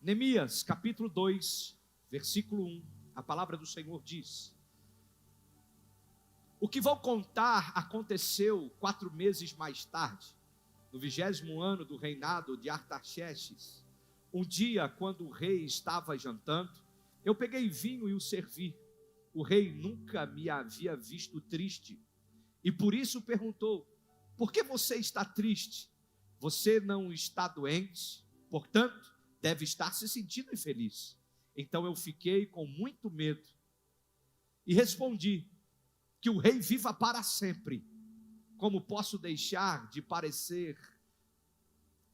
Neemias, capítulo 2, versículo 1, a palavra do Senhor diz: o que vou contar aconteceu 4 meses mais tarde, no 20º ano do reinado de Artaxerxes. Um dia, quando o rei estava jantando, eu peguei vinho e o servi. O rei nunca me havia visto triste, e por isso perguntou: por que você está triste? Você não está doente, portanto, deve estar se sentindo infeliz. Então eu fiquei com muito medo e respondi: que o rei viva para sempre. Como posso deixar de parecer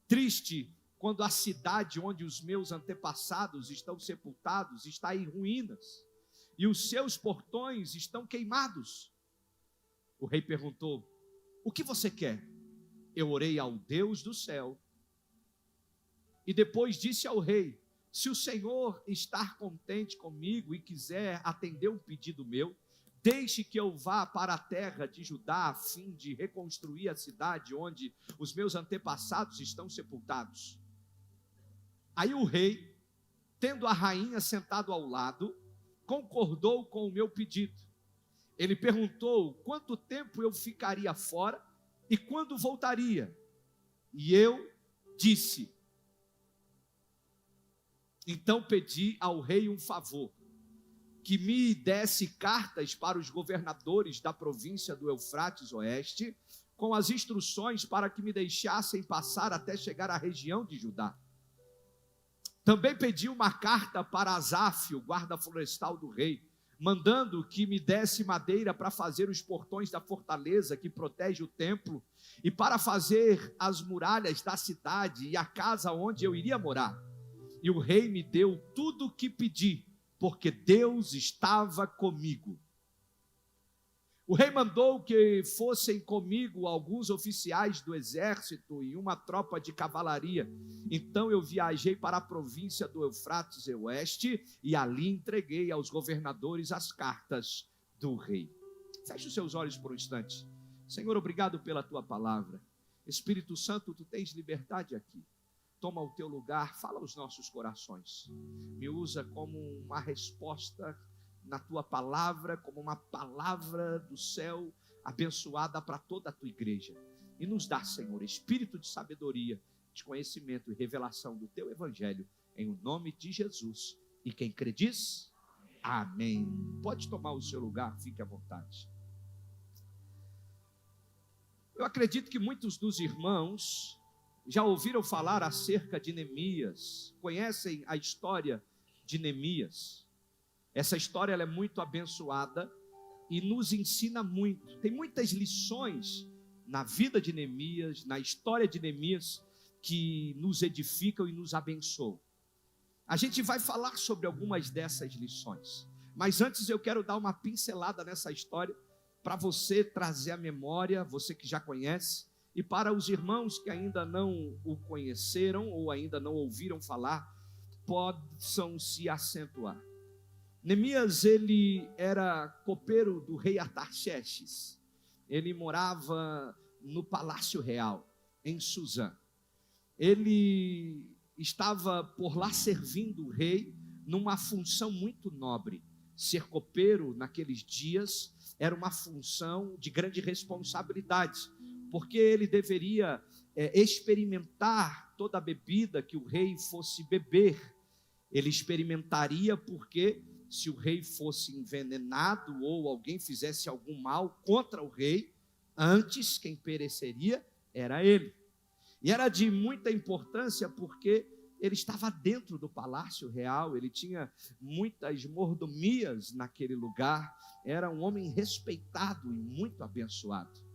triste quando a cidade onde os meus antepassados estão sepultados está em ruínas e os seus portões estão queimados? O rei perguntou: o que você quer? Eu orei ao Deus do céu e depois disse ao rei: se o Senhor estar contente comigo e quiser atender um pedido meu, deixe que eu vá para a terra de Judá, a fim de reconstruir a cidade onde os meus antepassados estão sepultados. Aí o rei, tendo a rainha sentado ao lado, concordou com o meu pedido. Ele perguntou quanto tempo eu ficaria fora e quando voltaria. E eu disse: então pedi ao rei um favor, que me desse cartas para os governadores da província do Eufrates Oeste, com as instruções para que me deixassem passar até chegar à região de Judá. Também pedi uma carta para Asaf, o guarda florestal do rei, mandando que me desse madeira para fazer os portões da fortaleza que protege o templo, e para fazer as muralhas da cidade e a casa onde eu iria morar. E o rei me deu tudo o que pedi, porque Deus estava comigo. O rei mandou que fossem comigo alguns oficiais do exército e uma tropa de cavalaria. Então eu viajei para a província do Eufrates Oeste e ali entreguei aos governadores as cartas do rei. Feche os seus olhos por um instante. Senhor, obrigado pela tua palavra. Espírito Santo, tu tens liberdade aqui. Toma o teu lugar, fala aos nossos corações. Me usa como uma resposta na tua palavra, como uma palavra do céu abençoada para toda a tua igreja. E nos dá, Senhor, espírito de sabedoria, de conhecimento e revelação do teu evangelho, em o nome de Jesus. E quem crê diz: amém. Pode tomar o seu lugar, fique à vontade. Eu acredito que muitos dos irmãos já ouviram falar acerca de Neemias, conhecem a história de Neemias. Essa história ela é muito abençoada e nos ensina muito. Tem muitas lições na vida de Neemias, na história de Neemias, que nos edificam e nos abençoam. A gente vai falar sobre algumas dessas lições, mas antes eu quero dar uma pincelada nessa história, para você trazer a memória, você que já conhece, e para os irmãos que ainda não o conheceram ou ainda não ouviram falar, possam se acentuar. Neemias, ele era copeiro do rei Artaxerxes. Ele morava no palácio real, em Suzã. Ele estava por lá servindo o rei numa função muito nobre. Ser copeiro naqueles dias era uma função de grande responsabilidade, porque ele deveria experimentar toda a bebida que o rei fosse beber. Ele experimentaria porque se o rei fosse envenenado ou alguém fizesse algum mal contra o rei, antes quem pereceria era ele. E era de muita importância porque ele estava dentro do palácio real, ele tinha muitas mordomias naquele lugar, era um homem respeitado e muito abençoado.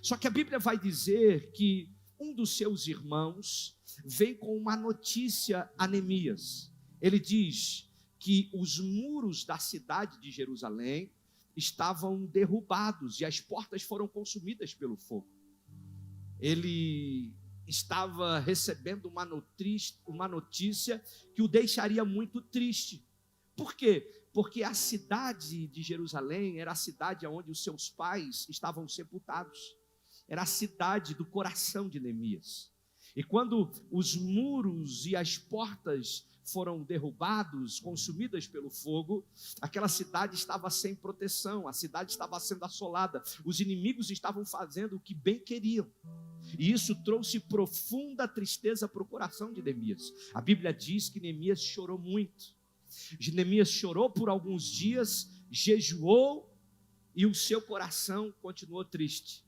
Só que a Bíblia vai dizer que um dos seus irmãos vem com uma notícia a Neemias. Ele diz que os muros da cidade de Jerusalém estavam derrubados e as portas foram consumidas pelo fogo. Ele estava recebendo uma notícia que o deixaria muito triste. Por quê? Porque a cidade de Jerusalém era a cidade onde os seus pais estavam sepultados. Era a cidade do coração de Neemias. E quando os muros e as portas foram derrubados, consumidas pelo fogo, aquela cidade estava sem proteção, a cidade estava sendo assolada, os inimigos estavam fazendo o que bem queriam. E isso trouxe profunda tristeza para o coração de Neemias. A Bíblia diz que Neemias chorou muito. Neemias chorou por alguns dias, jejuou e o seu coração continuou triste.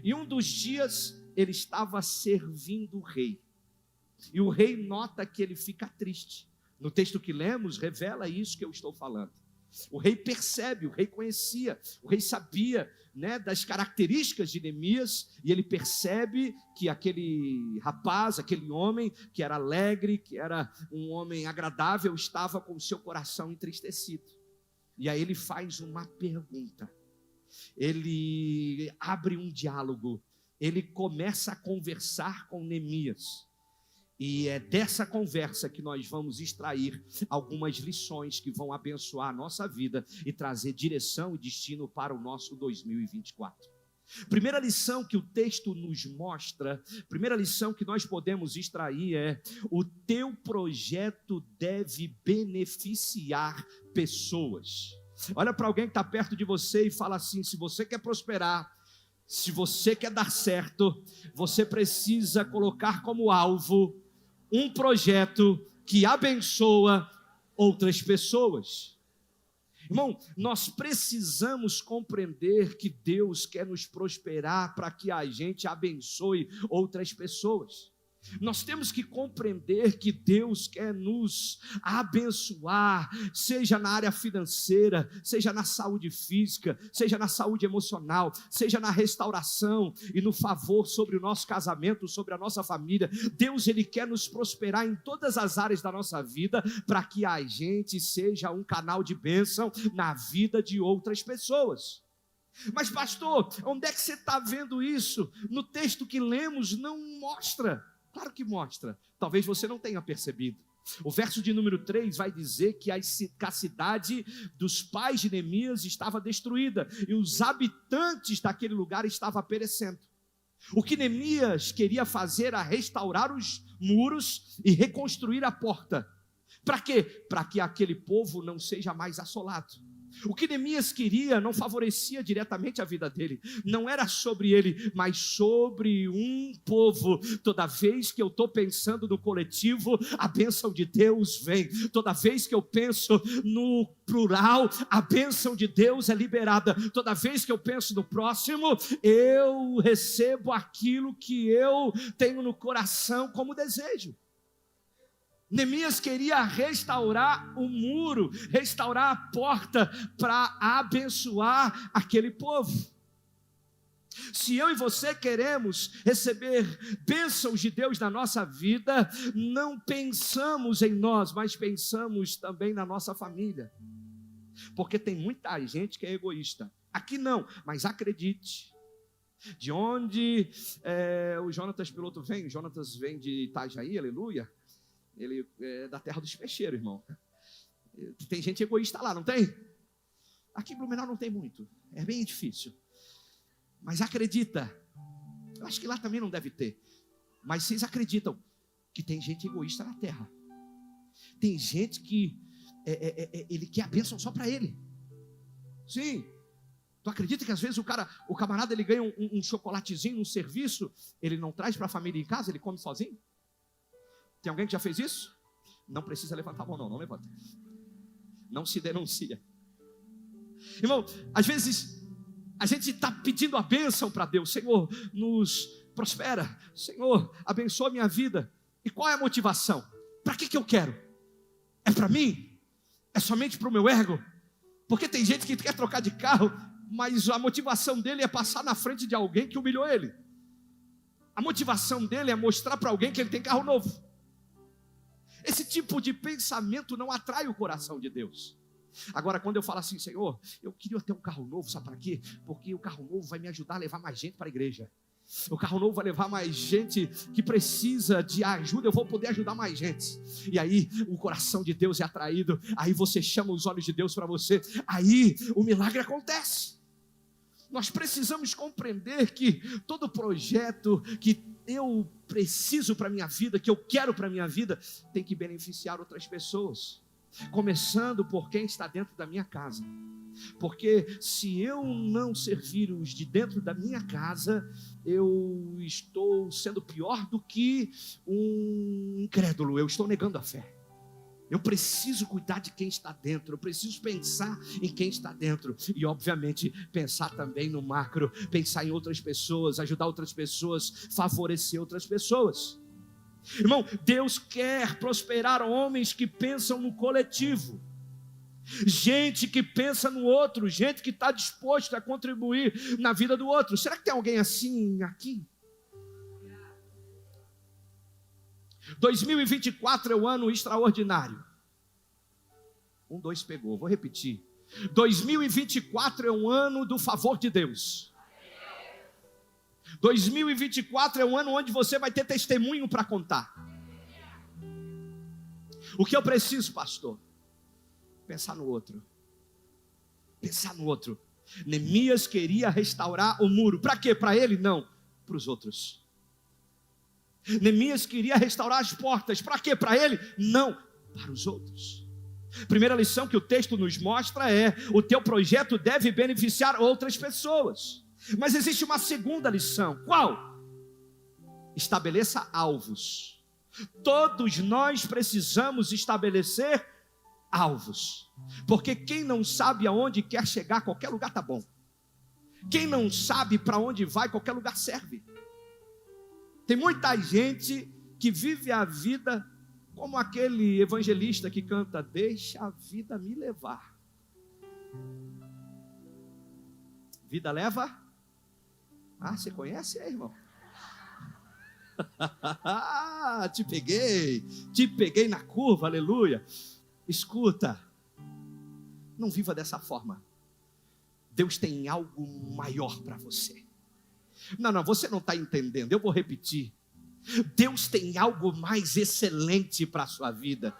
E um dos dias ele estava servindo o rei. E o rei nota que ele fica triste. No texto que lemos, revela isso que eu estou falando. O rei percebe, o rei conhecia, o rei sabia, das características de Neemias, e ele percebe que aquele rapaz, aquele homem que era alegre, que era um homem agradável, estava com o seu coração entristecido. E aí ele faz uma pergunta, ele abre um diálogo, ele começa a conversar com Neemias. E é dessa conversa que nós vamos extrair algumas lições que vão abençoar a nossa vida e trazer direção e destino para o nosso 2024. Primeira lição que o texto nos mostra, primeira lição que nós podemos extrair é: o teu projeto deve beneficiar pessoas. Olha para alguém que está perto de você e fala assim: se você quer prosperar, se você quer dar certo, você precisa colocar como alvo um projeto que abençoa outras pessoas. Irmão, nós precisamos compreender que Deus quer nos prosperar para que a gente abençoe outras pessoas. Nós temos que compreender que Deus quer nos abençoar, seja na área financeira, seja na saúde física, seja na saúde emocional, seja na restauração e no favor sobre o nosso casamento, sobre a nossa família. Deus, Ele quer nos prosperar em todas as áreas da nossa vida, para que a gente seja um canal de bênção na vida de outras pessoas. Mas pastor, onde é que você está vendo isso? No texto que lemos não mostra. Claro que mostra, talvez você não tenha percebido. O verso de número 3 vai dizer que a cidade dos pais de Neemias estava destruída e os habitantes daquele lugar estavam perecendo. O que Neemias queria fazer era restaurar os muros e reconstruir a porta. Para quê? Para que aquele povo não seja mais assolado. O que Neemias queria não favorecia diretamente a vida dele, não era sobre ele, mas sobre um povo. Toda vez que eu estou pensando no coletivo, a bênção de Deus vem. Toda vez que eu penso no plural, a bênção de Deus é liberada. Toda vez que eu penso no próximo, eu recebo aquilo que eu tenho no coração como desejo. Neemias queria restaurar o muro, restaurar a porta para abençoar aquele povo. Se eu e você queremos receber bênçãos de Deus na nossa vida, não pensamos em nós, mas pensamos também na nossa família. Porque tem muita gente que é egoísta. Aqui não, mas acredite. De onde o Jonatas Piloto vem? O Jonatas vem de Itajaí, aleluia. Ele é da terra dos peixeiros, irmão. Tem gente egoísta lá, não tem? Aqui em Blumenau não tem muito, é bem difícil. Mas acredita, eu acho que lá também não deve ter. Mas vocês acreditam que tem gente egoísta na terra? Tem gente que ele quer a bênção só para ele. Sim. Tu acredita que às vezes o camarada ele ganha um chocolatezinho no serviço, ele não traz para a família em casa, ele come sozinho? Tem alguém que já fez isso? Não precisa levantar a mão, não levanta. Não se denuncia. Irmão, às vezes a gente está pedindo a bênção para Deus. Senhor, nos prospera. Senhor, abençoa a minha vida. E qual é a motivação? Para que eu quero? É para mim? É somente para o meu ego? Porque tem gente que quer trocar de carro, mas a motivação dele é passar na frente de alguém que humilhou ele. A motivação dele é mostrar para alguém que ele tem carro novo. Esse tipo de pensamento não atrai o coração de Deus. Agora, quando eu falo assim: Senhor, eu queria ter um carro novo, sabe para quê? Porque o carro novo vai me ajudar a levar mais gente para a igreja. O carro novo vai levar mais gente que precisa de ajuda, eu vou poder ajudar mais gente. E aí o coração de Deus é atraído, aí você chama os olhos de Deus para você, aí o milagre acontece. Nós precisamos compreender que todo projeto que eu preciso para a minha vida, que eu quero para a minha vida, tem que beneficiar outras pessoas, começando por quem está dentro da minha casa. Porque se eu não servir os de dentro da minha casa, eu estou sendo pior do que um incrédulo, eu estou negando a fé. Eu preciso cuidar de quem está dentro, eu preciso pensar em quem está dentro e, obviamente, pensar também no macro, pensar em outras pessoas, ajudar outras pessoas, favorecer outras pessoas. Irmão, Deus quer prosperar homens que pensam no coletivo, gente que pensa no outro, gente que está disposto a contribuir na vida do outro. Será que tem alguém assim aqui? 2024 é o ano extraordinário. 2 pegou, vou repetir. 2024 é um ano do favor de Deus. 2024 é um ano onde você vai ter testemunho para contar. O que eu preciso, pastor? Pensar no outro. Pensar no outro. Neemias queria restaurar o muro. Para quê? Para ele? Não. Para os outros. Neemias queria restaurar as portas. Para quê? Para ele? Não. Para os outros. Primeira lição que o texto nos mostra é: o teu projeto deve beneficiar outras pessoas. Mas existe uma segunda lição. Qual? Estabeleça alvos. Todos nós precisamos estabelecer alvos. Porque quem não sabe aonde quer chegar, qualquer lugar está bom. Quem não sabe para onde vai, qualquer lugar serve. Tem muita gente que vive a vida como aquele evangelista que canta: deixa a vida me levar. Vida leva? Ah, você conhece aí, irmão? Te peguei na curva, aleluia. Escuta, não viva dessa forma. Deus tem algo maior para você. Não, você não está entendendo, eu vou repetir. Deus tem algo mais excelente para a sua vida.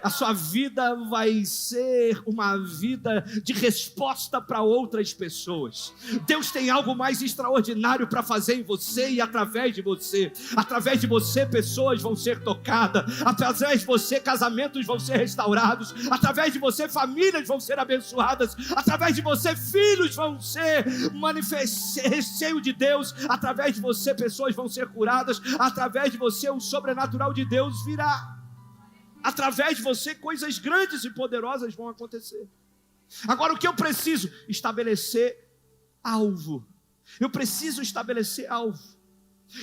A sua vida vai ser uma vida de resposta para outras pessoas. Deus tem algo mais extraordinário para fazer em você e através de você. Através de você, pessoas vão ser tocadas. Através de você, casamentos vão ser restaurados. Através de você, famílias vão ser abençoadas. Através de você, filhos vão ser recheio de Deus. Através de você, pessoas vão ser curadas. Através de você, o sobrenatural de Deus virá. Através de você, coisas grandes e poderosas vão acontecer. Agora, o que eu preciso? Estabelecer alvo. Eu preciso estabelecer alvo.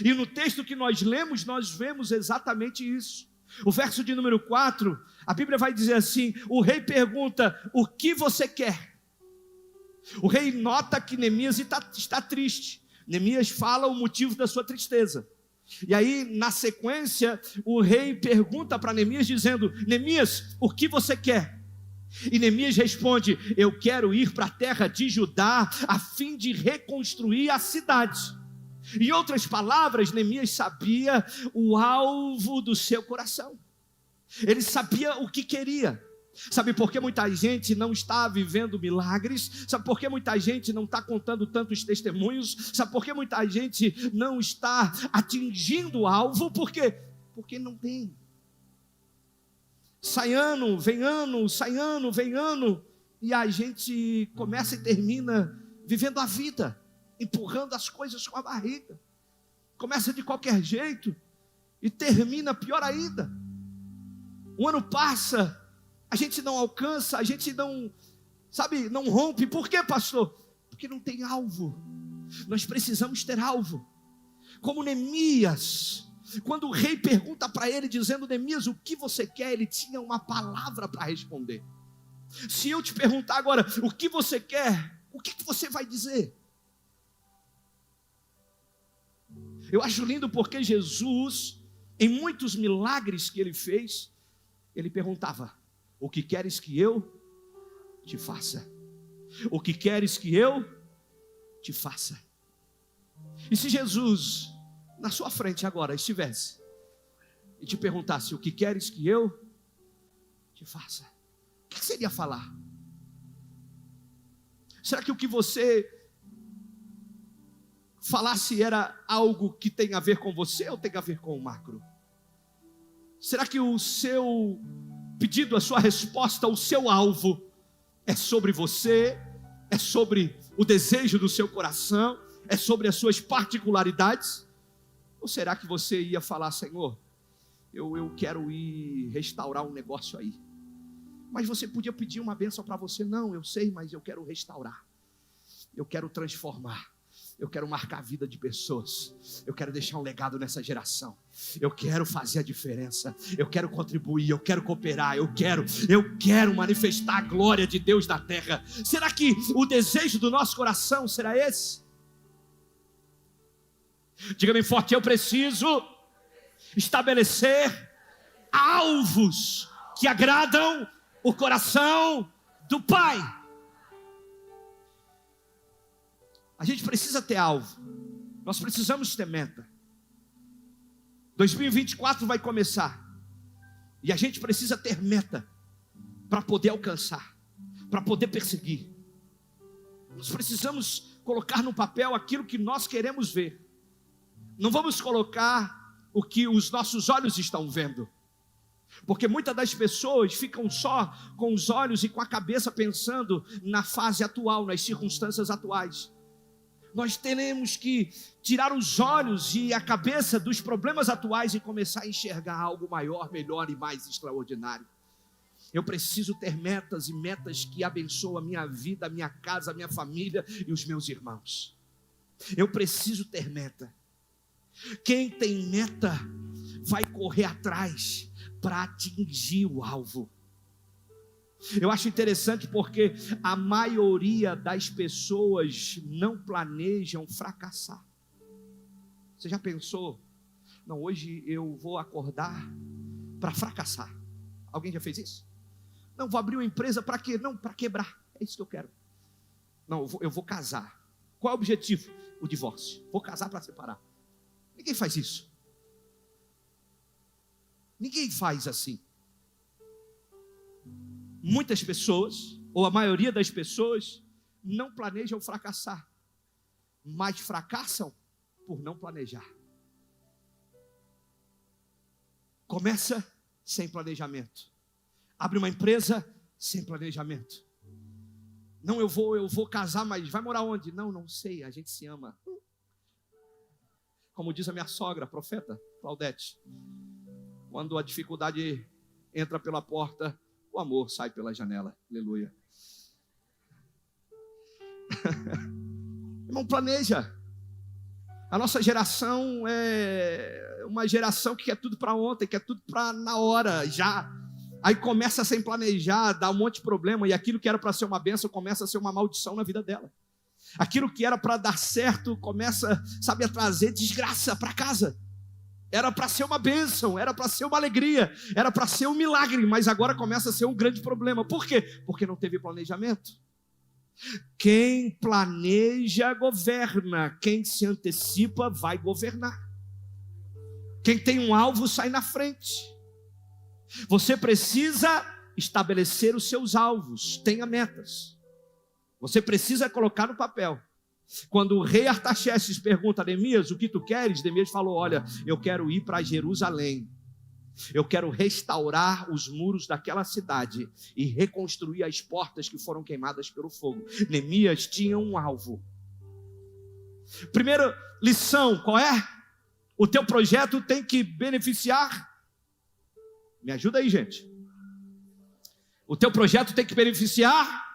E no texto que nós lemos, nós vemos exatamente isso. O verso de número 4, a Bíblia vai dizer assim: o rei pergunta: o que você quer? O rei nota que Neemias está triste. Neemias fala o motivo da sua tristeza. E aí, na sequência, o rei pergunta para Neemias dizendo: Neemias, o que você quer? E Neemias responde: eu quero ir para a terra de Judá a fim de reconstruir a cidade. Em outras palavras, Neemias sabia o alvo do seu coração. Ele sabia o que queria. Sabe por que muita gente não está vivendo milagres? Sabe por que muita gente não está contando tantos testemunhos? Sabe por que muita gente não está atingindo o alvo? Por quê? Porque não tem. Sai ano, vem ano, sai ano, vem ano, e a gente começa e termina vivendo a vida, empurrando as coisas com a barriga. Começa de qualquer jeito e termina pior ainda. O ano passa, a gente não alcança, a gente não, não rompe. Por quê, pastor? Porque não tem alvo. Nós precisamos ter alvo. Como Neemias, quando o rei pergunta para ele, dizendo: Neemias, o que você quer? Ele tinha uma palavra para responder. Se eu te perguntar agora, o que você quer? O que você vai dizer? Eu acho lindo porque Jesus, em muitos milagres que ele fez, ele perguntava: o que queres que eu te faça? O que queres que eu te faça? E se Jesus, na sua frente agora, estivesse e te perguntasse: o que queres que eu te faça? O que você iria falar? Será que o que você falar se era algo que tem a ver com você ou tem a ver com o macro? Será que o seu pedido, a sua resposta, o seu alvo é sobre você, é sobre o desejo do seu coração, é sobre as suas particularidades? Ou será que você ia falar: Senhor, eu quero ir restaurar um negócio aí? Mas você podia pedir uma bênção para você. Não, eu sei, mas eu quero restaurar, eu quero transformar, eu quero marcar a vida de pessoas, eu quero deixar um legado nessa geração, eu quero fazer a diferença, eu quero contribuir, eu quero cooperar, eu quero manifestar a glória de Deus na terra. Será que o desejo do nosso coração será esse? Diga bem forte: eu preciso estabelecer alvos que agradam o coração do Pai. A gente precisa ter alvo, nós precisamos ter meta. 2024 vai começar, e a gente precisa ter meta para poder alcançar, para poder perseguir. Nós precisamos colocar no papel aquilo que nós queremos ver. Não vamos colocar o que os nossos olhos estão vendo, porque muitas das pessoas ficam só com os olhos e com a cabeça pensando na fase atual, nas circunstâncias atuais. Nós teremos que tirar os olhos e a cabeça dos problemas atuais e começar a enxergar algo maior, melhor e mais extraordinário. Eu preciso ter metas, e metas que abençoam a minha vida, a minha casa, a minha família e os meus irmãos. Eu preciso ter meta. Quem tem meta vai correr atrás para atingir o alvo. Eu acho interessante porque a maioria das pessoas não planejam fracassar. Você já pensou? Não, hoje eu vou acordar para fracassar. Alguém já fez isso? Não, vou abrir uma empresa para quê? Não, para quebrar. É isso que eu quero. Não, eu vou casar. Qual é o objetivo? O divórcio. Vou casar para separar. Ninguém faz isso. Ninguém faz assim. Muitas pessoas, ou a maioria das pessoas, não planejam fracassar, mas fracassam por não planejar. Começa sem planejamento, abre uma empresa sem planejamento. Não, eu vou casar, mas vai morar onde? Não sei, a gente se ama. Como diz a minha sogra, a profeta Claudete, quando a dificuldade entra pela porta, o amor sai pela janela. Aleluia. Irmão, planeja. A nossa geração é uma geração que quer tudo para ontem, quer tudo para na hora, já. Aí começa sem planejar, dá um monte de problema, e aquilo que era para ser uma bênção começa a ser uma maldição na vida dela. Aquilo que era para dar certo começa, sabe, a trazer desgraça para casa. Era para ser uma bênção, era para ser uma alegria, era para ser um milagre, mas agora começa a ser um grande problema. Por quê? Porque não teve planejamento. Quem planeja, governa. Quem se antecipa, vai governar. Quem tem um alvo, sai na frente. Você precisa estabelecer os seus alvos, tenha metas. Você precisa colocar no papel. Quando o rei Artaxerxes pergunta a Neemias: o que tu queres? Neemias falou: olha, eu quero ir para Jerusalém, eu quero restaurar os muros daquela cidade e reconstruir as portas que foram queimadas pelo fogo. Neemias tinha um alvo. Primeira lição, qual é? O teu projeto tem que beneficiar. Me ajuda aí, gente. O teu projeto tem que beneficiar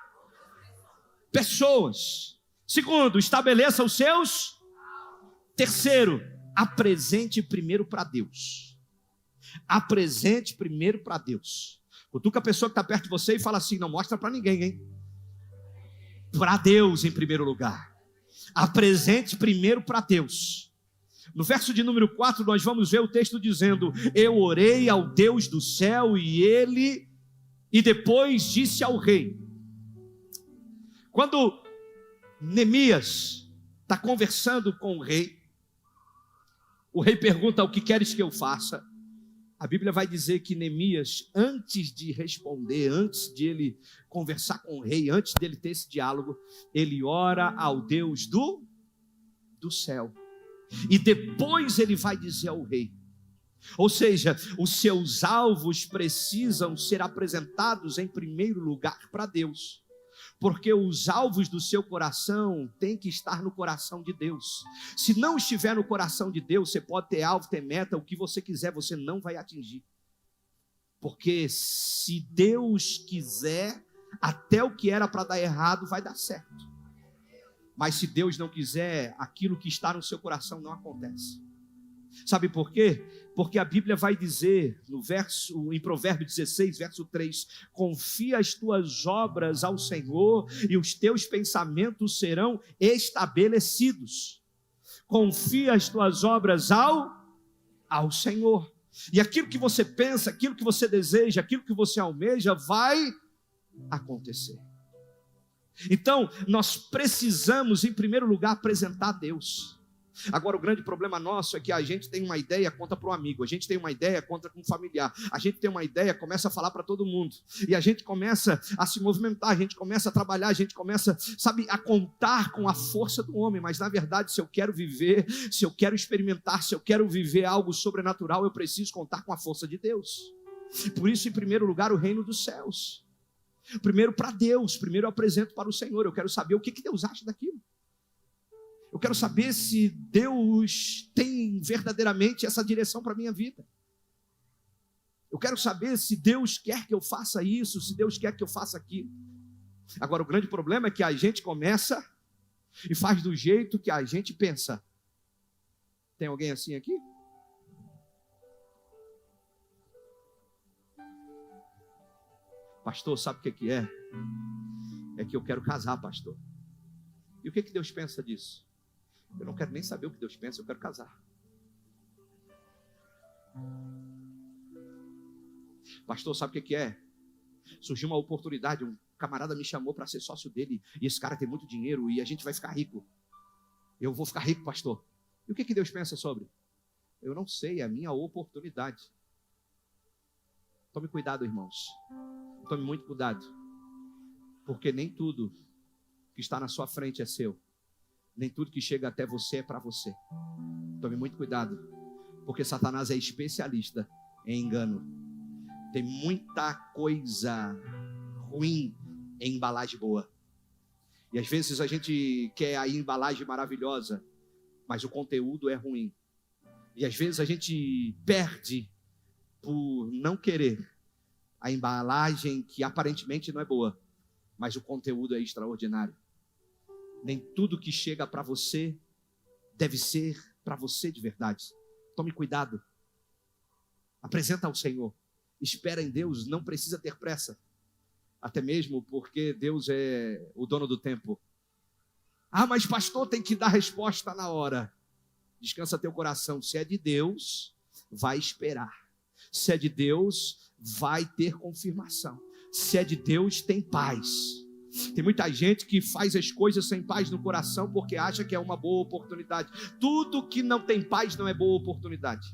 pessoas. Segundo, estabeleça os seus. Terceiro, apresente primeiro para Deus. Apresente primeiro para Deus. Cutuca a pessoa que está perto de você e fala assim: não mostra para ninguém, hein? Para Deus em primeiro lugar. Apresente primeiro para Deus. No verso de número 4, nós vamos ver o texto dizendo: eu orei ao Deus do céu e depois disse ao rei. Quando Neemias está conversando com o rei pergunta: o que queres que eu faça? A Bíblia vai dizer que Neemias, antes de responder, antes de ele conversar com o rei, antes dele ter esse diálogo, ele ora ao Deus do do céu. E depois ele vai dizer ao rei. Ou seja, os seus alvos precisam ser apresentados em primeiro lugar para Deus. Porque os alvos do seu coração têm que estar no coração de Deus. Se não estiver no coração de Deus, você pode ter alvo, ter meta, o que você quiser, você não vai atingir. Porque se Deus quiser, até o que era para dar errado vai dar certo. Mas se Deus não quiser, aquilo que está no seu coração não acontece. Sabe por quê? Porque a Bíblia vai dizer, em Provérbios 16, verso 3, confia as tuas obras ao Senhor e os teus pensamentos serão estabelecidos. Confia as tuas obras ao Senhor. E aquilo que você pensa, aquilo que você deseja, aquilo que você almeja, vai acontecer. Então, nós precisamos, em primeiro lugar, apresentar a Deus. Agora, o grande problema nosso é que a gente tem uma ideia, conta para um amigo, a gente tem uma ideia, conta com um familiar, a gente tem uma ideia, começa a falar para todo mundo, e a gente começa a se movimentar, a gente começa a trabalhar, a gente começa, a contar com a força do homem, mas na verdade, se eu quero viver, se eu quero experimentar, se eu quero viver algo sobrenatural, eu preciso contar com a força de Deus. Por isso, em primeiro lugar, o reino dos céus. Primeiro para Deus, primeiro eu apresento para o Senhor, eu quero saber o que Deus acha daquilo. Eu quero saber se Deus tem verdadeiramente essa direção para a minha vida. Eu quero saber se Deus quer que eu faça isso, se Deus quer que eu faça aquilo. Agora, o grande problema é que a gente começa e faz do jeito que a gente pensa. Tem alguém assim aqui? Pastor, sabe o que é? É que eu quero casar, pastor. E o que Deus pensa disso? Eu não quero nem saber o que Deus pensa, eu quero casar. Pastor, sabe o que é? Surgiu uma oportunidade, um camarada me chamou para ser sócio dele, e esse cara tem muito dinheiro, e a gente vai ficar rico. Eu vou ficar rico, pastor. E o que Deus pensa sobre? Eu não sei, é a minha oportunidade. Tome cuidado, irmãos. Tome muito cuidado. Porque nem tudo que está na sua frente é seu. Nem tudo que chega até você é para você. Tome muito cuidado, porque Satanás é especialista em engano. Tem muita coisa ruim em embalagem boa. E às vezes a gente quer a embalagem maravilhosa, mas o conteúdo é ruim. E às vezes a gente perde por não querer a embalagem que aparentemente não é boa, mas o conteúdo é extraordinário. Nem tudo que chega para você deve ser para você de verdade. Tome cuidado. Apresenta ao Senhor. Espera em Deus, não precisa ter pressa. Até mesmo porque Deus é o dono do tempo. Ah, mas pastor, tem que dar resposta na hora. Descansa teu coração. Se é de Deus, vai esperar. Se é de Deus, vai ter confirmação. Se é de Deus, tem paz. Tem muita gente que faz as coisas sem paz no coração porque acha que é uma boa oportunidade. Tudo que não tem paz não é boa oportunidade.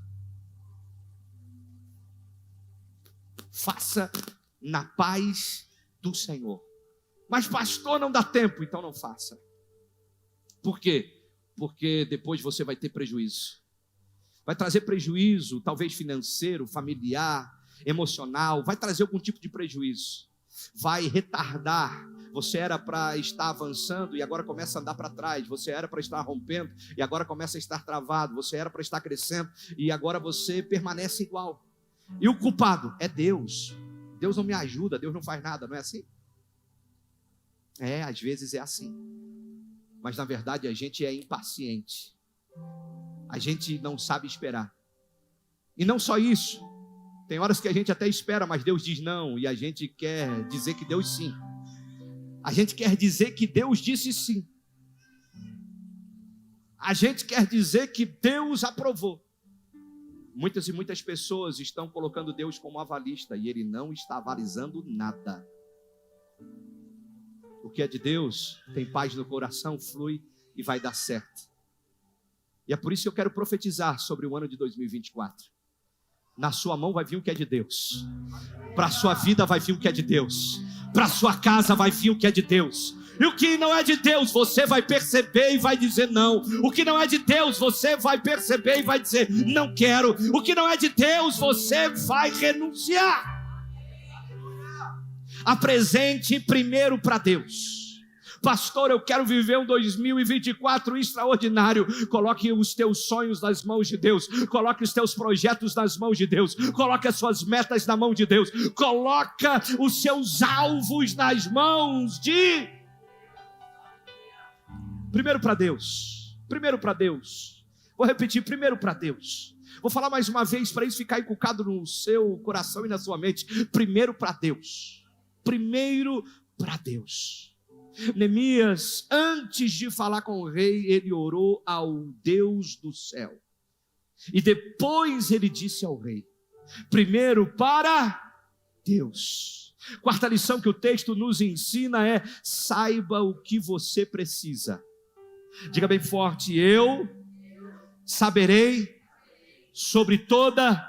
Faça na paz do Senhor. Mas pastor, não dá tempo, então não faça. Por quê? Porque depois você vai ter prejuízo. Vai trazer prejuízo, talvez financeiro, familiar, emocional, vai trazer algum tipo de prejuízo. Vai retardar. Você era para estar avançando e agora começa a andar para trás. Você era para estar rompendo e agora começa a estar travado. Você era para estar crescendo e agora você permanece igual. E o culpado é Deus. Deus não me ajuda, Deus não faz nada, não é assim? É, às vezes é assim. Mas na verdade a gente é impaciente. A gente não sabe esperar. E não só isso. Tem horas que a gente até espera, mas Deus diz não. E a gente quer dizer que Deus sim. A gente quer dizer que Deus disse sim. A gente quer dizer que Deus aprovou. Muitas e muitas pessoas estão colocando Deus como avalista e Ele não está avalizando nada. O que é de Deus tem paz no coração, flui e vai dar certo. E é por isso que eu quero profetizar sobre o ano de 2024. Na sua mão vai vir o que é de Deus. Para a sua vida vai vir o que é de Deus. Para a sua casa vai vir o que é de Deus. E o que não é de Deus, você vai perceber e vai dizer não. O que não é de Deus, você vai perceber e vai dizer não quero. O que não é de Deus, você vai renunciar. Apresente primeiro para Deus. Pastor, eu quero viver um 2024 extraordinário. Coloque os teus sonhos nas mãos de Deus. Coloque os teus projetos nas mãos de Deus. Coloque as suas metas na mão de Deus. Coloca os seus alvos nas mãos de... Primeiro para Deus. Primeiro para Deus. Vou repetir, primeiro para Deus. Vou falar mais uma vez para isso ficar inculcado no seu coração e na sua mente. Primeiro para Deus. Primeiro para Deus. Neemias, antes de falar com o rei, ele orou ao Deus do céu. E depois ele disse ao rei: primeiro para Deus. Quarta lição que o texto nos ensina é: saiba o que você precisa. Diga bem forte: eu saberei sobre toda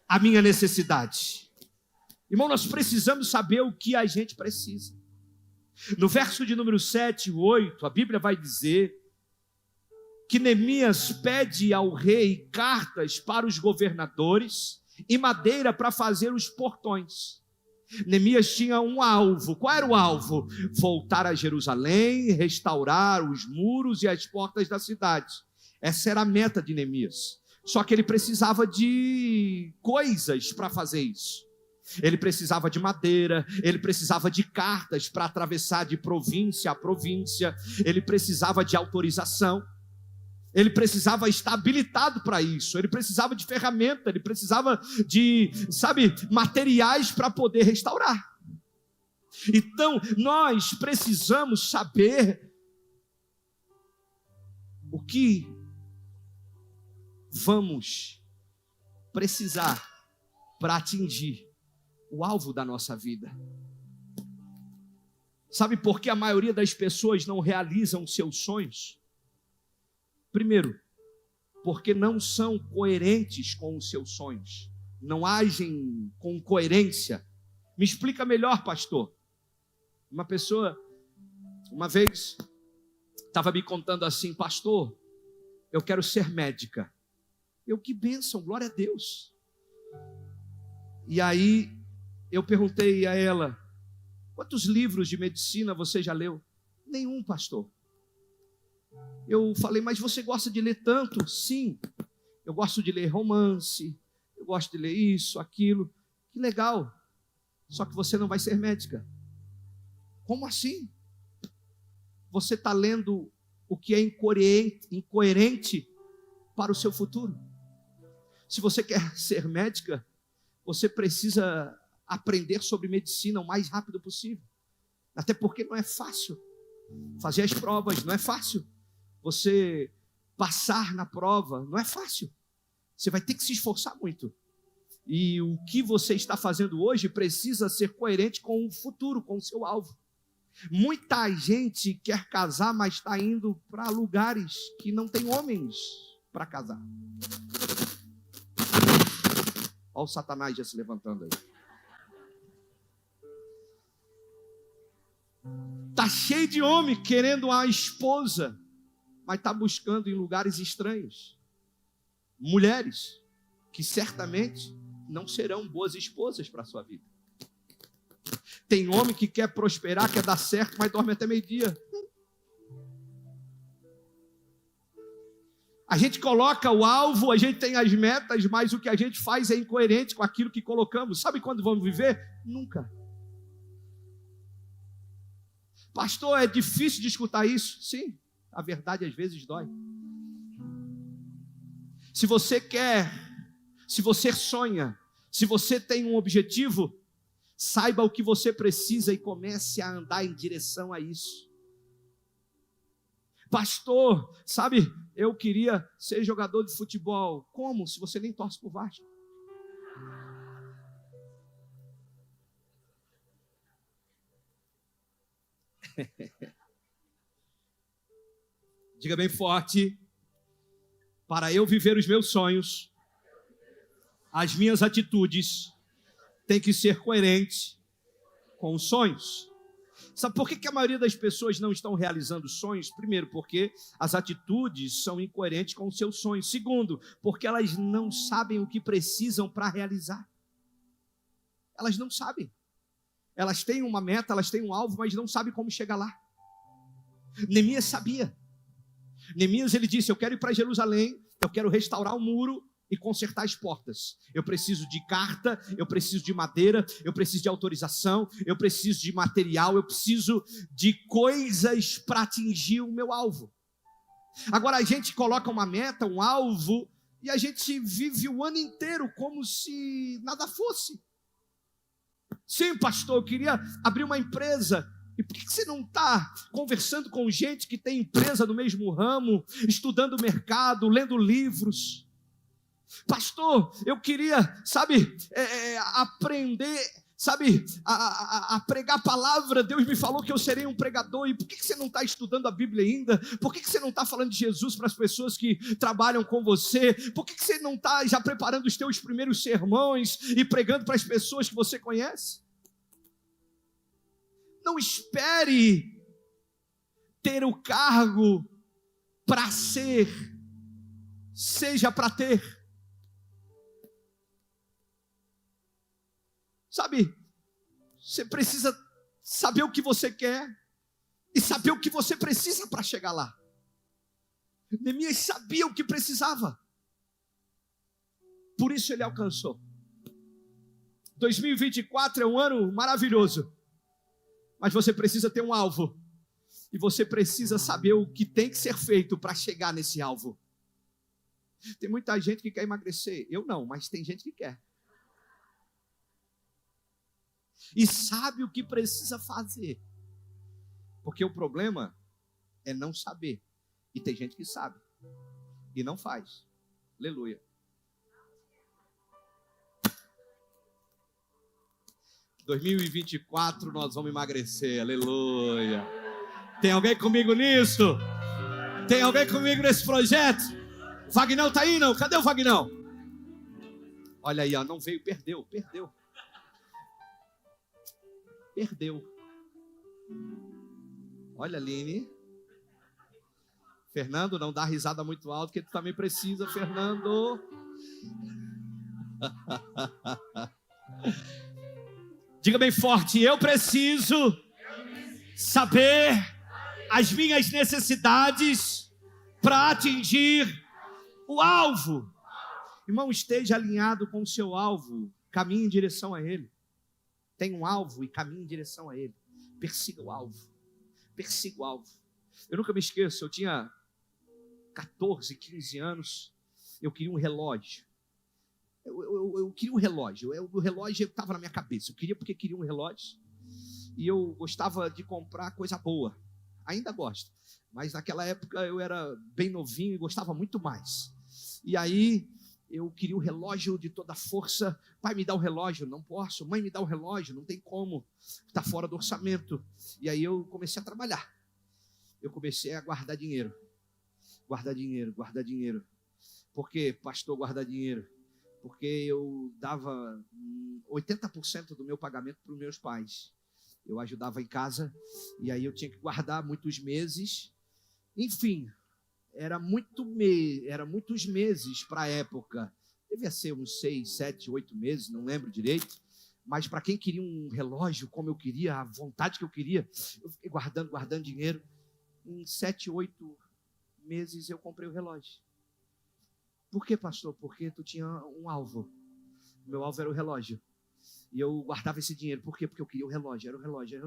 a minha necessidade. Irmão, nós precisamos saber o que a gente precisa. No verso de número 7 e 8, a Bíblia vai dizer que Neemias pede ao rei cartas para os governadores e madeira para fazer os portões. Neemias tinha um alvo. Qual era o alvo? Voltar a Jerusalém, restaurar os muros e as portas da cidade. Essa era a meta de Neemias. Só que ele precisava de coisas para fazer isso. Ele precisava de madeira, ele precisava de cartas para atravessar de província a província, ele precisava de autorização, ele precisava estar habilitado para isso, ele precisava de ferramenta, ele precisava de, materiais para poder restaurar. Então, nós precisamos saber o que vamos precisar para atingir o alvo da nossa vida. Sabe por que a maioria das pessoas não realizam seus sonhos? Primeiro, porque não são coerentes com os seus sonhos, não agem com coerência. Me explica melhor, pastor. Uma pessoa, uma vez, estava me contando assim: pastor, eu quero ser médica. Eu, que bênção, glória a Deus. E aí, eu perguntei a ela: quantos livros de medicina você já leu? Nenhum, pastor. Eu falei: mas você gosta de ler tanto? Sim, eu gosto de ler romance, eu gosto de ler isso, aquilo. Que legal, só que você não vai ser médica. Como assim? Você está lendo o que é incoerente para o seu futuro. Se você quer ser médica, você precisa aprender sobre medicina o mais rápido possível. Até porque não é fácil fazer as provas, não é fácil você passar na prova, não é fácil. Você vai ter que se esforçar muito. E o que você está fazendo hoje precisa ser coerente com o futuro, com o seu alvo. Muita gente quer casar, mas está indo para lugares que não tem homens para casar. Olha o Satanás já se levantando aí. Está cheio de homem querendo uma esposa, mas está buscando em lugares estranhos mulheres que certamente não serão boas esposas para a sua vida. Tem homem que quer prosperar, quer dar certo, mas dorme até meio-dia. A gente coloca o alvo, a gente tem as metas, mas o que a gente faz é incoerente com aquilo que colocamos. Sabe quando vamos viver? Nunca. Pastor, é difícil de escutar isso? Sim, a verdade às vezes dói. Se você quer, se você sonha, se você tem um objetivo, saiba o que você precisa e comece a andar em direção a isso. Pastor, eu queria ser jogador de futebol. Como? Se você nem torce pro Vasco. Diga bem forte: para eu viver os meus sonhos, as minhas atitudes têm que ser coerentes com os sonhos. Sabe por que a maioria das pessoas não estão realizando sonhos? Primeiro, porque as atitudes são incoerentes com os seus sonhos. Segundo, porque elas não sabem o que precisam para realizar. Elas não sabem. Elas têm uma meta, elas têm um alvo, mas não sabem como chegar lá. Neemias sabia. Neemias, ele disse: eu quero ir para Jerusalém, eu quero restaurar o muro e consertar as portas. Eu preciso de carta, eu preciso de madeira, eu preciso de autorização, eu preciso de material, eu preciso de coisas para atingir o meu alvo. Agora a gente coloca uma meta, um alvo, e a gente vive o ano inteiro como se nada fosse. Sim, pastor, eu queria abrir uma empresa. E por que você não está conversando com gente que tem empresa no mesmo ramo, estudando o mercado, lendo livros? Pastor, eu queria, aprender, a pregar a palavra. Deus me falou que eu serei um pregador. E por que você não está estudando a Bíblia ainda? Por que você não está falando de Jesus para as pessoas que trabalham com você? Por que você não está já preparando os teus primeiros sermões e pregando para as pessoas que você conhece? Não espere ter o cargo para ser, seja para ter. Sabe, você precisa saber o que você quer e saber o que você precisa para chegar lá. Neemias sabia o que precisava, por isso ele alcançou. 2024 é um ano maravilhoso, mas você precisa ter um alvo, e você precisa saber o que tem que ser feito para chegar nesse alvo. Tem muita gente que quer emagrecer, eu não, mas tem gente que quer. E sabe o que precisa fazer. Porque o problema é não saber. E tem gente que sabe e não faz. Aleluia. Em 2024 nós vamos emagrecer. Aleluia. Tem alguém comigo nisso? Tem alguém comigo nesse projeto? O Vagnão tá aí, não? Cadê o Vagnão? Olha aí, ó, não veio, perdeu. Olha, Aline. Fernando, não dá risada muito alto, que tu também precisa, Fernando. Diga bem forte: eu preciso saber as minhas necessidades para atingir o alvo. Irmão, esteja alinhado com o seu alvo, caminhe em direção a ele. Tem um alvo e caminhe em direção a ele. Persiga o alvo. Persiga o alvo. Eu nunca me esqueço, eu tinha 14, 15 anos, eu queria um relógio. Eu queria um relógio. O relógio estava na minha cabeça. Eu queria porque queria um relógio. E eu gostava de comprar coisa boa. Ainda gosto. Mas naquela época eu era bem novinho e gostava muito mais. E aí eu queria o relógio de toda força. Pai, me dá o relógio. Não posso. Mãe, me dá o relógio. Não tem como. Está fora do orçamento. E aí eu comecei a trabalhar. Eu comecei a guardar dinheiro. Guardar dinheiro. Por que, pastor, guardar dinheiro? Porque eu dava 80% do meu pagamento para os meus pais. Eu ajudava em casa. E aí eu tinha que guardar muitos meses. Enfim, era muitos meses para a época. Devia ser uns 6, 7, 8 meses, não lembro direito. Mas para quem queria um relógio como eu queria, a vontade que eu queria, eu fiquei guardando dinheiro. Em 7, 8 meses eu comprei o relógio. Por que, pastor? Porque tu tinha um alvo. O meu alvo era o relógio. E eu guardava esse dinheiro. Por quê? Porque eu queria o relógio. Era o relógio.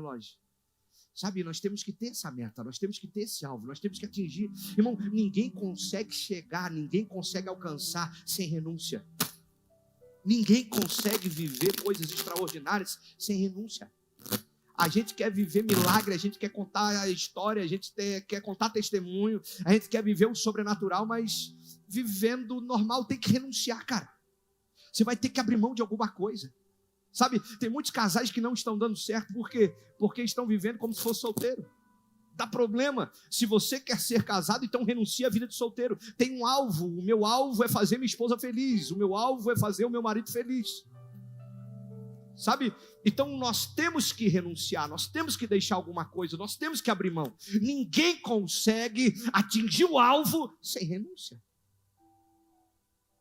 Sabe, nós temos que ter essa meta, nós temos que ter esse alvo, nós temos que atingir. Irmão, ninguém consegue chegar, ninguém consegue alcançar sem renúncia. Ninguém consegue viver coisas extraordinárias sem renúncia. A gente quer viver milagre, a gente quer contar a história, a gente quer contar testemunho, a gente quer viver o sobrenatural, mas vivendo normal tem que renunciar, cara. Você vai ter que abrir mão de alguma coisa. Sabe, tem muitos casais que não estão dando certo, por quê? Porque estão vivendo como se fosse solteiro. Dá problema. Se você quer ser casado, então renuncie à vida de solteiro. Tem um alvo. O meu alvo é fazer minha esposa feliz. O meu alvo é fazer o meu marido feliz. Sabe? Então nós temos que renunciar, nós temos que deixar alguma coisa, nós temos que abrir mão. Ninguém consegue atingir o alvo sem renúncia.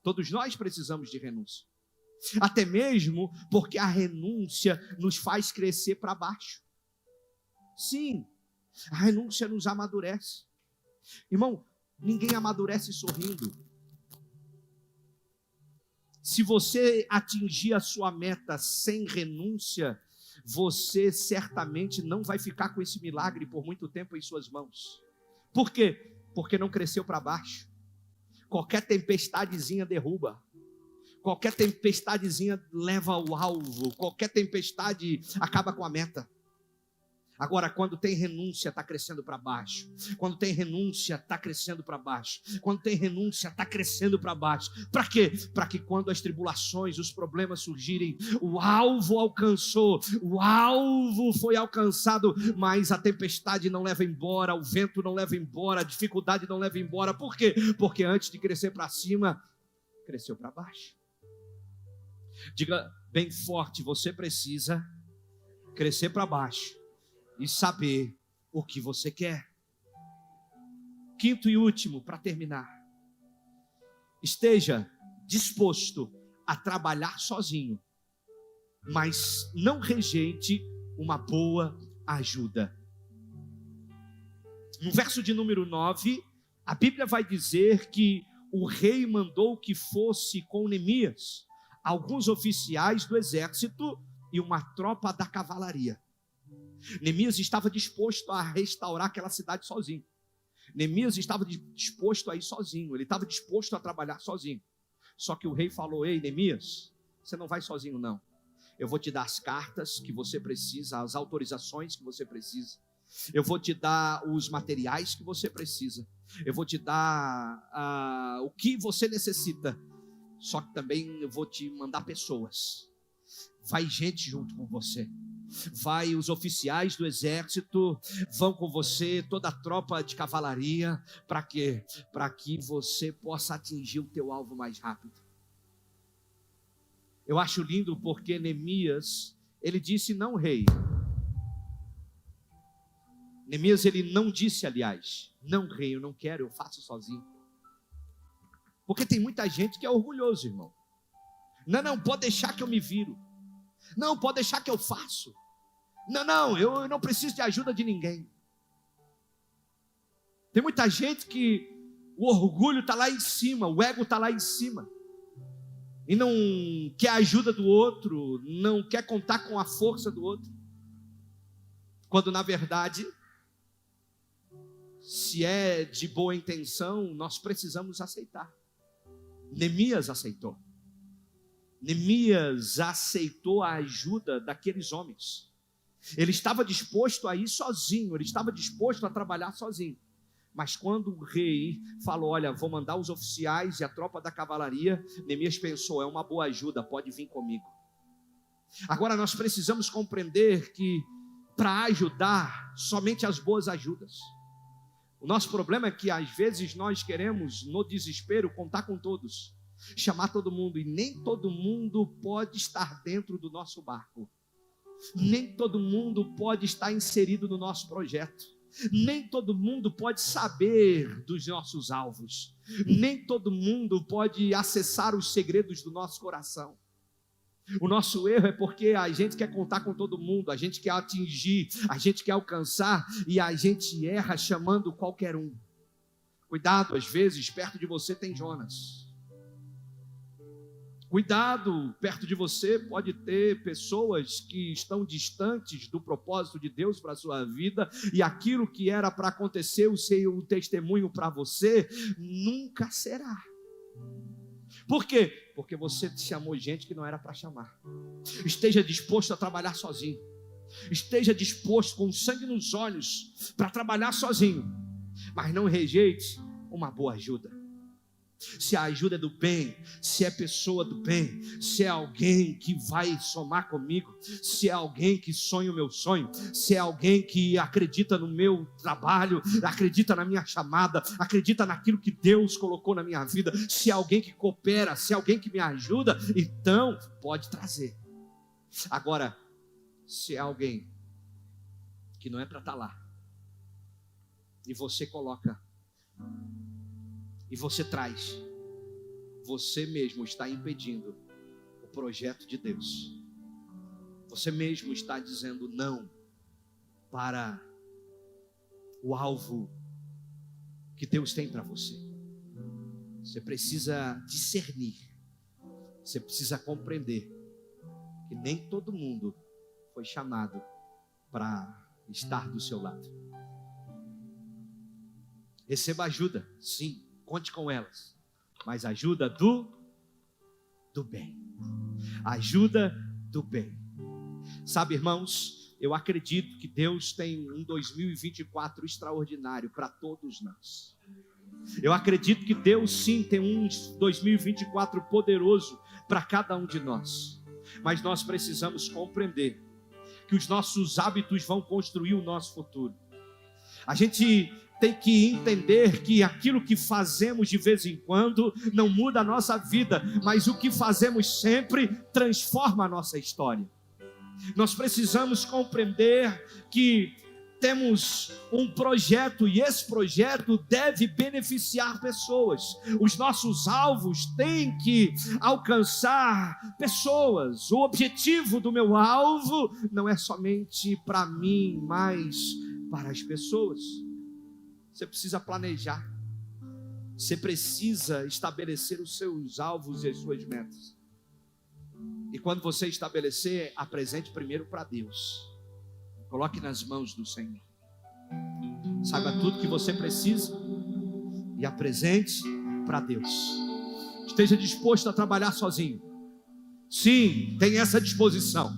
Todos nós precisamos de renúncia. Até mesmo porque a renúncia nos faz crescer para baixo. Sim, a renúncia nos amadurece. Irmão, ninguém amadurece sorrindo. Se você atingir a sua meta sem renúncia, você certamente não vai ficar com esse milagre por muito tempo em suas mãos. Por quê? Porque não cresceu para baixo. Qualquer tempestadezinha derruba. Qualquer tempestadezinha leva ao alvo. Qualquer tempestade acaba com a meta. Agora, quando tem renúncia, está crescendo para baixo. Quando tem renúncia, está crescendo para baixo. Quando tem renúncia, está crescendo para baixo. Para quê? Para que quando as tribulações, os problemas surgirem, o alvo alcançou, o alvo foi alcançado, mas a tempestade não leva embora, o vento não leva embora, a dificuldade não leva embora. Por quê? Porque antes de crescer para cima, cresceu para baixo. Diga bem forte, você precisa crescer para baixo e saber o que você quer. Quinto e último, para terminar. Esteja disposto a trabalhar sozinho, mas não rejeite uma boa ajuda. No verso de número 9, a Bíblia vai dizer que o rei mandou que fosse com Neemias alguns oficiais do exército e uma tropa da cavalaria. Neemias estava disposto a restaurar aquela cidade sozinho. Neemias estava disposto a ir sozinho. Ele estava disposto a trabalhar sozinho. Só que o rei falou: ei, Neemias, você não vai sozinho não. Eu vou te dar as cartas que você precisa, as autorizações que você precisa. Eu vou te dar os materiais que você precisa. Eu vou te dar o que você necessita. Só que também eu vou te mandar pessoas. Vai gente junto com você. Vai os oficiais do exército, vão com você, toda a tropa de cavalaria. Para quê? Para que você possa atingir o teu alvo mais rápido. Eu acho lindo porque Neemias, ele disse: não, rei. Neemias, ele não disse, aliás: não, rei, eu não quero, eu faço sozinho. Porque tem muita gente que é orgulhoso, irmão. Não, pode deixar que eu me viro. Não, pode deixar que eu faço. Não, eu não preciso de ajuda de ninguém. Tem muita gente que o orgulho está lá em cima, o ego está lá em cima. E não quer a ajuda do outro, não quer contar com a força do outro. Quando na verdade, se é de boa intenção, nós precisamos aceitar. Neemias aceitou. Neemias aceitou a ajuda daqueles homens. Ele estava disposto a ir sozinho, ele estava disposto a trabalhar sozinho. Mas quando o rei falou: olha, vou mandar os oficiais e a tropa da cavalaria, Neemias pensou: é uma boa ajuda, pode vir comigo. Agora nós precisamos compreender que para ajudar, somente as boas ajudas. O nosso problema é que às vezes nós queremos, no desespero, contar com todos, chamar todo mundo, e nem todo mundo pode estar dentro do nosso barco. Nem todo mundo pode estar inserido no nosso projeto. Nem todo mundo pode saber dos nossos alvos. Nem todo mundo pode acessar os segredos do nosso coração. O nosso erro é porque a gente quer contar com todo mundo, a gente quer atingir, a gente quer alcançar, e a gente erra chamando qualquer um. Cuidado, às vezes perto de você tem Jonas. Cuidado, perto de você pode ter pessoas que estão distantes do propósito de Deus para a sua vida, e aquilo que era para acontecer, o seu testemunho para você, nunca será. Por quê? Porque você chamou gente que não era para chamar. Esteja disposto a trabalhar sozinho. Esteja disposto, com sangue nos olhos, para trabalhar sozinho. Mas não rejeite uma boa ajuda. Se a ajuda é do bem, se é pessoa do bem, se é alguém que vai somar comigo, se é alguém que sonha o meu sonho, se é alguém que acredita no meu trabalho, acredita na minha chamada, acredita naquilo que Deus colocou na minha vida, se é alguém que coopera, se é alguém que me ajuda, então pode trazer. Agora, se é alguém que não é para estar lá, e você coloca, e você traz, você mesmo está impedindo o projeto de Deus. Você mesmo está dizendo não para o alvo que Deus tem para você. Você precisa discernir, você precisa compreender que nem todo mundo foi chamado para estar do seu lado. Receba ajuda, sim, conte com elas, mas ajuda do bem. Ajuda do bem. Sabe, irmãos, eu acredito que Deus tem um 2024 extraordinário para todos nós. Eu acredito que Deus sim tem um 2024 poderoso para cada um de nós. Mas nós precisamos compreender que os nossos hábitos vão construir o nosso futuro. A gente tem que entender que aquilo que fazemos de vez em quando não muda a nossa vida, mas o que fazemos sempre transforma a nossa história. Nós precisamos compreender que temos um projeto e esse projeto deve beneficiar pessoas. Os nossos alvos têm que alcançar pessoas. O objetivo do meu alvo não é somente para mim, mas para as pessoas. Você precisa planejar. Você precisa estabelecer os seus alvos e as suas metas. E quando você estabelecer, apresente primeiro para Deus. Coloque nas mãos do Senhor. Saiba tudo que você precisa e apresente para Deus. Esteja disposto a trabalhar sozinho. Sim, tem essa disposição.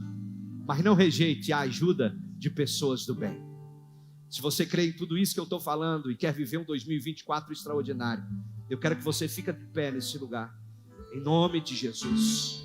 Mas não rejeite a ajuda de pessoas do bem. Se você crê em tudo isso que eu estou falando e quer viver um 2024 extraordinário, eu quero que você fique de pé nesse lugar. Em nome de Jesus.